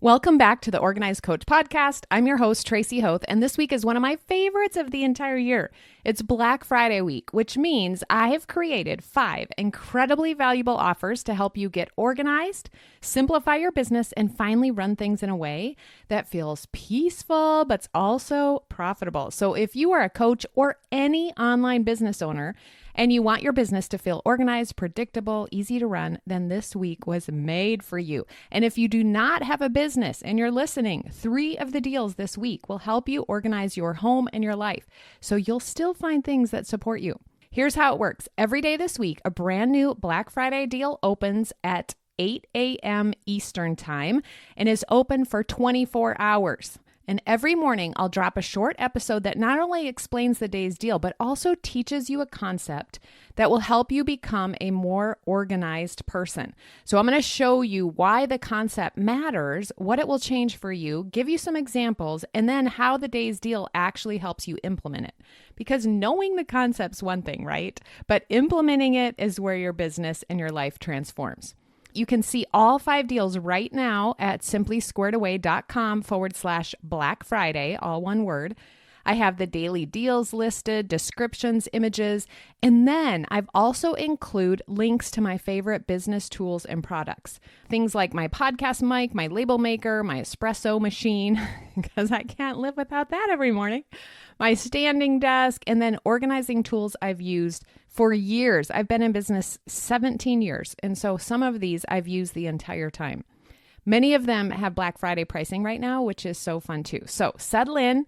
Welcome back to the Organized Coach Podcast. I'm your host, Tracy Hoth, and this week is one of my favorites of the entire year. It's Black Friday week, which means I have created 5 incredibly valuable offers to help you get organized, simplify your business, and finally run things in a way that feels peaceful, but's also profitable. So if you are a coach or any online business owner, and you want your business to feel organized, predictable, easy to run, then this week was made for you. And if you do not have a business and you're listening, 3 of the deals this week will help you organize your home and your life, so you'll still find things that support you. Here's how it works. Every day this week, a brand new Black Friday deal opens at 8 a.m. Eastern Time and is open for 24 hours. And every morning, I'll drop a short episode that not only explains the day's deal, but also teaches you a concept that will help you become a more organized person. So I'm going to show you why the concept matters, what it will change for you, give you some examples, and then how the day's deal actually helps you implement it. Because knowing the concept's one thing, right? But implementing it is where your business and your life transforms. You can see all 5 deals right now at simplysquaredaway.com/Black Friday, all one word. I have the daily deals listed, descriptions, images, and then I've also include links to my favorite business tools and products. Things like my podcast mic, my label maker, my espresso machine, because I can't live without that every morning, my standing desk, and then organizing tools I've used for years. I've been in business 17 years, and so some of these I've used the entire time. Many of them have Black Friday pricing right now, which is so fun too. So settle in,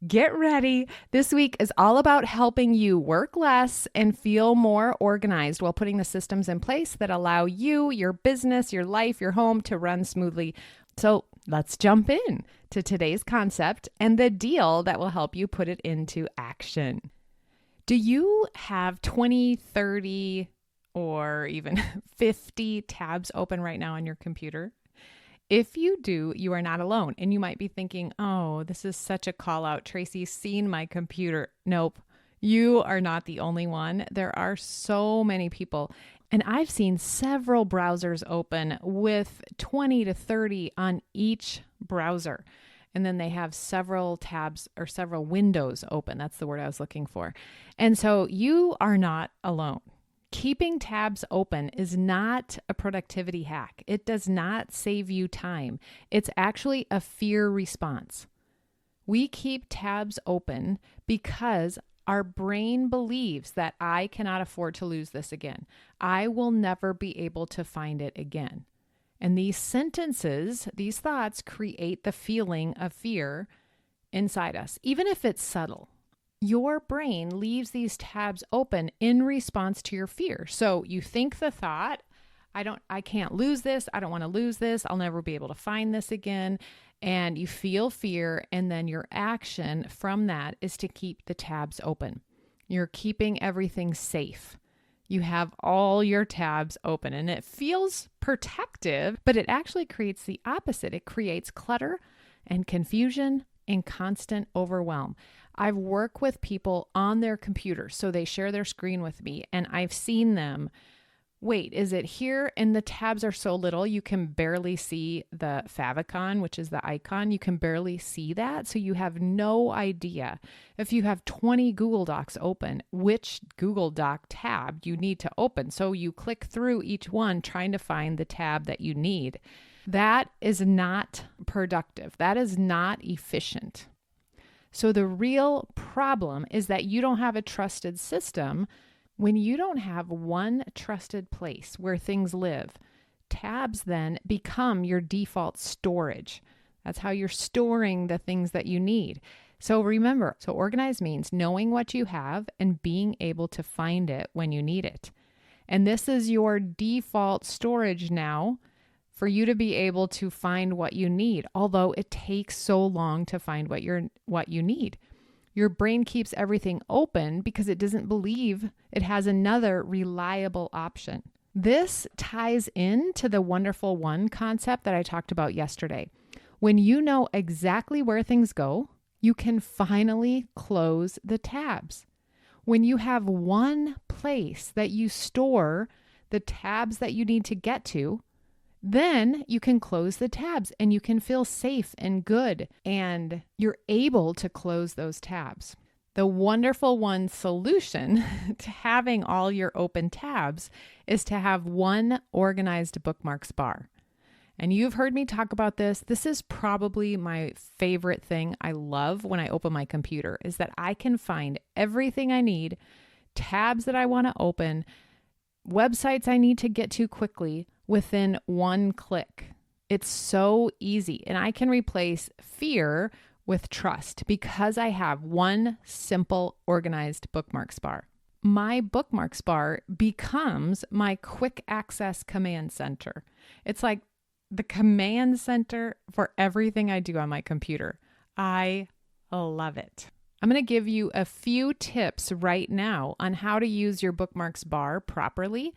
get ready. This week is all about helping you work less and feel more organized while putting the systems in place that allow you, your business, your life, your home to run smoothly. So let's jump in to today's concept and the deal that will help you put it into action. Do you have 20, 30, or even 50 tabs open right now on your computer? If you do, you are not alone. And you might be thinking, oh, this is such a call out. Tracy's seen my computer. Nope, you are not the only one. There are so many people. And I've seen several browsers open with 20 to 30 on each browser. And then they have several tabs or several windows open. That's the word I was looking for. And so you are not alone. Keeping tabs open is not a productivity hack. It does not save you time. It's actually a fear response. We keep tabs open because our brain believes that I cannot afford to lose this again. I will never be able to find it again. And these sentences, these thoughts create the feeling of fear inside us, even if it's subtle. Your brain leaves these tabs open in response to your fear. So you think the thought, I can't lose this. I don't want to lose this. I'll never be able to find this again. And you feel fear. And then your action from that is to keep the tabs open. You're keeping everything safe. You have all your tabs open and it feels protective, but it actually creates the opposite. It creates clutter and confusion and constant overwhelm. I've worked with people on their computers, so they share their screen with me, and I've seen them, wait, is it here? And the tabs are so little, you can barely see the favicon, which is the icon. You can barely see that, so you have no idea. If you have 20 Google Docs open, which Google Doc tab you need to open. So you click through each one trying to find the tab that you need. That is not productive. That is not efficient. So the real problem is that you don't have a trusted system. When you don't have one trusted place where things live, tabs then become your default storage. That's how you're storing the things that you need. So remember, organize means knowing what you have and being able to find it when you need it. And this is your default storage now for you to be able to find what you need, although it takes so long to find what you need. Your brain keeps everything open because it doesn't believe it has another reliable option. This ties into the wonderful one concept that I talked about yesterday. When you know exactly where things go, you can finally close the tabs. When you have one place that you store the tabs that you need to get to, Then you can close the tabs and you can feel safe and good, and you're able to close those tabs. The wonderful one solution to having all your open tabs is to have one organized bookmarks bar. And you've heard me talk about this. This is probably my favorite thing I love when I open my computer, is that I can find everything I need, tabs that I want to open, websites I need to get to quickly within one click. It's so easy. And I can replace fear with trust because I have one simple organized bookmarks bar. My bookmarks bar becomes my quick access command center. It's like the command center for everything I do on my computer. I love it. I'm going to give you a few tips right now on how to use your bookmarks bar properly.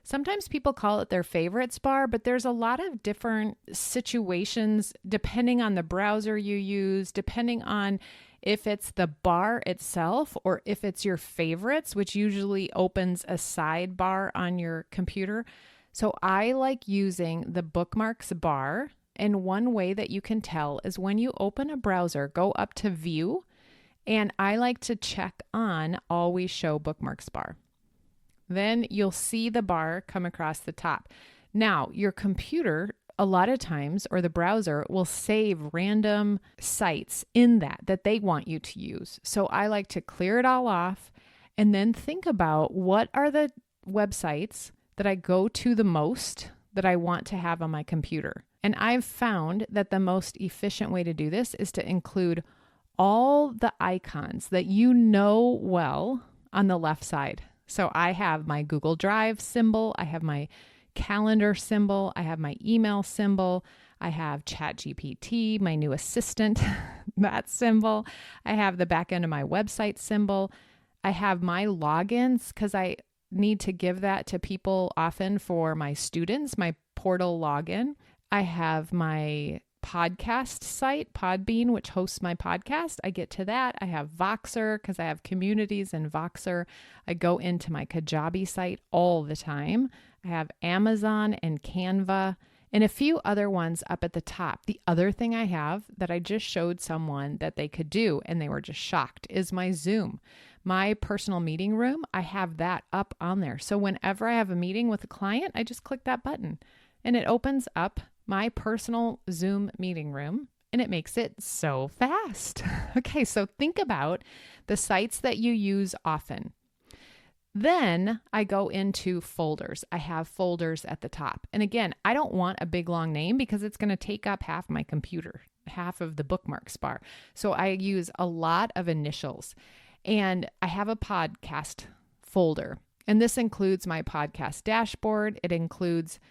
Sometimes people call it their favorites bar, but there's a lot of different situations depending on the browser you use, depending on if it's the bar itself or if it's your favorites, which usually opens a sidebar on your computer. So I like using the bookmarks bar. And one way that you can tell is when you open a browser, go up to view, and I like to check on always show bookmarks bar. Then you'll see the bar come across the top. Now, your computer, a lot of times, or the browser, will save random sites in that they want you to use. So I like to clear it all off and then think about what are the websites that I go to the most that I want to have on my computer. And I've found that the most efficient way to do this is to include all the icons that you know well on the left side. So I have my Google Drive symbol, I have my calendar symbol, I have my email symbol, I have ChatGPT, my new assistant, that symbol. I have the back end of my website symbol. I have my logins because I need to give that to people often for my students, my portal login. I have my podcast site, Podbean, which hosts my podcast. I get to that. I have Voxer because I have communities in Voxer. I go into my Kajabi site all the time. I have Amazon and Canva and a few other ones up at the top. The other thing I have that I just showed someone that they could do and they were just shocked is my Zoom. My personal meeting room, I have that up on there. So whenever I have a meeting with a client, I just click that button and it opens up my personal Zoom meeting room, and it makes it so fast. Okay, so think about the sites that you use often. Then I go into folders. I have folders at the top. And again, I don't want a big long name because it's going to take up half my computer, half of the bookmarks bar. So I use a lot of initials. And I have a podcast folder. And this includes my podcast dashboard. It includes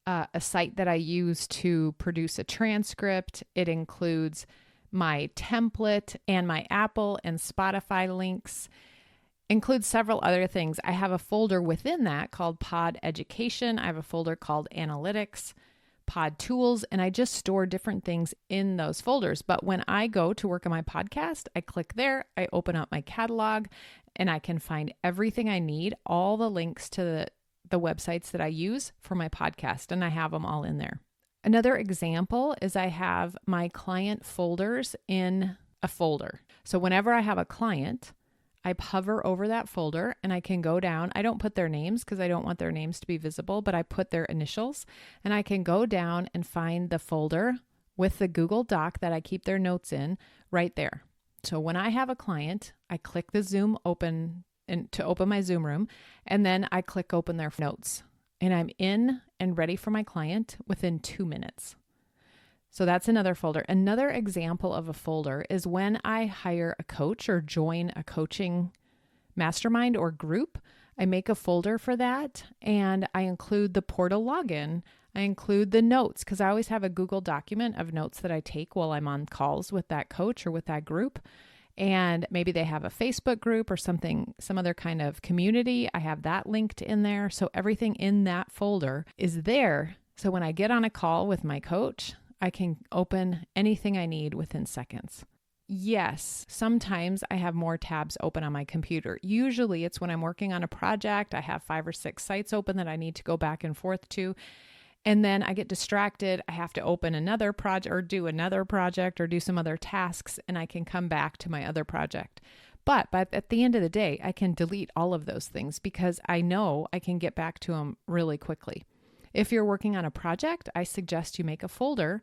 a site that I use to produce a transcript. It includes my template and my Apple and Spotify links. Includes several other things. I have a folder within that called Pod Education. I have a folder called Analytics, Pod Tools, and I just store different things in those folders. But when I go to work on my podcast, I click there, I open up my catalog, and I can find everything I need, all the links to the websites that I use for my podcast, and I have them all in there. Another example is I have my client folders in a folder. So whenever I have a client, I hover over that folder and I can go down. I don't put their names because I don't want their names to be visible, but I put their initials and I can go down and find the folder with the Google Doc that I keep their notes in right there. So when I have a client, I click the Zoom open and to open my Zoom room, and then I click open their notes and I'm in and ready for my client within 2 minutes. So that's another folder. Another example of a folder is when I hire a coach or join a coaching mastermind or group, I make a folder for that and I include the portal login. I include the notes because I always have a Google document of notes that I take while I'm on calls with that coach or with that group. And maybe they have a Facebook group or something, some other kind of community. I have that linked in there. So everything in that folder is there. So when I get on a call with my coach, I can open anything I need within seconds. Yes, sometimes I have more tabs open on my computer. Usually it's when I'm working on a project, I have 5 or 6 sites open that I need to go back and forth to. And then I get distracted. I have to open another project or do another project or do some other tasks, and I can come back to my other project. But at the end of the day, I can delete all of those things because I know I can get back to them really quickly. If you're working on a project, I suggest you make a folder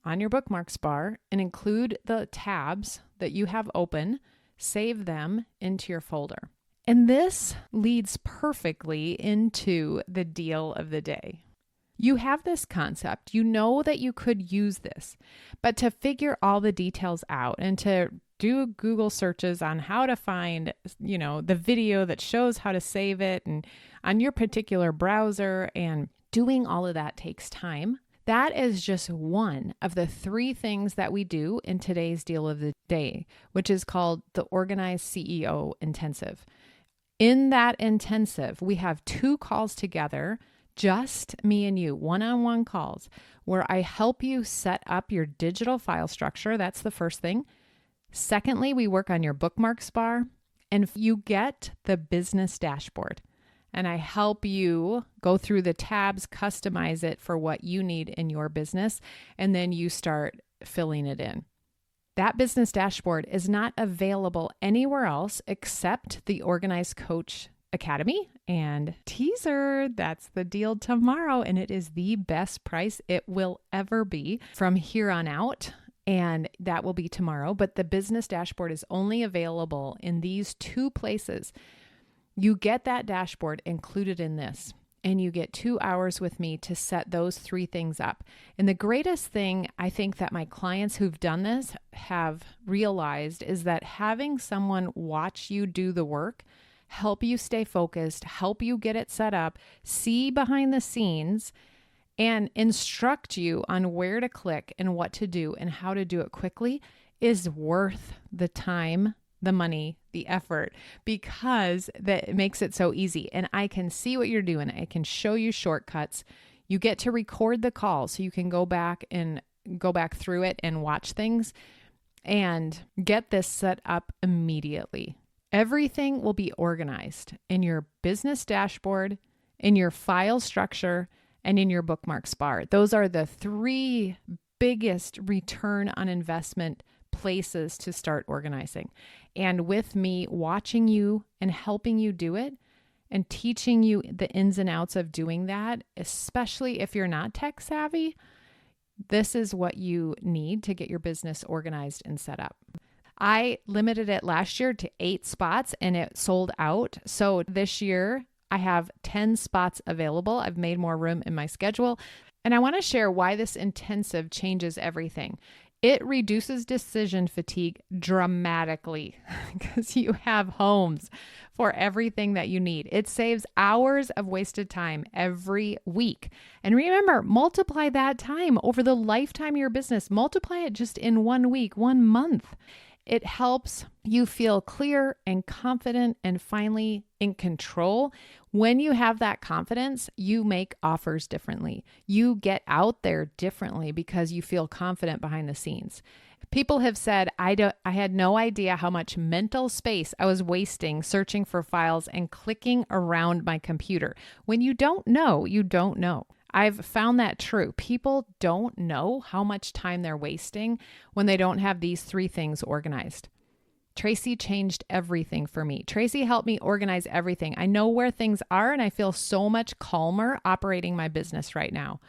on your bookmarks bar and include the tabs that you have open, save them into your folder. And this leads perfectly into the deal of the day. You have this concept, you know that you could use this, but to figure all the details out and to do Google searches on how to find, the video that shows how to save it and on your particular browser, and doing all of that takes time. That is just one of the 3 things that we do in today's deal of the day, which is called the Organized CEO Intensive. In that intensive, we have 2 calls together, just me and you, one-on-one calls, where I help you set up your digital file structure. That's the first thing. Secondly, we work on your bookmarks bar, and you get the business dashboard. And I help you go through the tabs, customize it for what you need in your business, and then you start filling it in. That business dashboard is not available anywhere else except the Organized Coach Academy. And teaser, that's the deal tomorrow, and it is the best price it will ever be from here on out. And that will be tomorrow. But the business dashboard is only available in these 2 places. You get that dashboard included in this, and you get 2 hours with me to set those 3 things up. And the greatest thing I think that my clients who've done this have realized is that having someone watch you do the work, help you stay focused, help you get it set up, see behind the scenes, and instruct you on where to click and what to do and how to do it quickly is worth the time, the money, the effort, because that makes it so easy. And I can see what you're doing. I can show you shortcuts. You get to record the call so you can go back through it and watch things and get this set up immediately. Everything will be organized in your business dashboard, in your file structure, and in your bookmarks bar. Those are the 3 biggest return on investment places to start organizing. And with me watching you and helping you do it and teaching you the ins and outs of doing that, especially if you're not tech savvy, this is what you need to get your business organized and set up. I limited it last year to 8 spots and it sold out. So this year I have 10 spots available. I've made more room in my schedule. And I want to share why this intensive changes everything. It reduces decision fatigue dramatically because you have homes for everything that you need. It saves hours of wasted time every week. And remember, multiply that time over the lifetime of your business. Multiply it just in 1 week, 1 month. It helps you feel clear and confident and finally in control. When you have that confidence, you make offers differently. You get out there differently because you feel confident behind the scenes. People have said, I had no idea how much mental space I was wasting searching for files and clicking around my computer. When you don't know, you don't know. I've found that true. People don't know how much time they're wasting when they don't have these 3 things organized. Tracy changed everything for me. Tracy helped me organize everything. I know where things are and I feel so much calmer operating my business right now.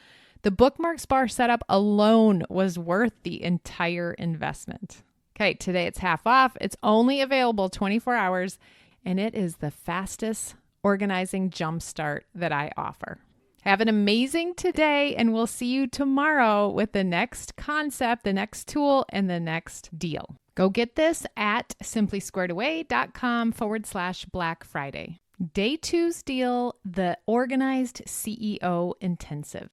The bookmarks bar setup alone was worth the entire investment. Okay, today it's half off. It's only available 24 hours and it is the fastest organizing jumpstart that I offer. Have an amazing today, and we'll see you tomorrow with the next concept, the next tool, and the next deal. Go get this at simplysquaredaway.com/Black Friday. Day 2's deal, the Organized CEO Intensive.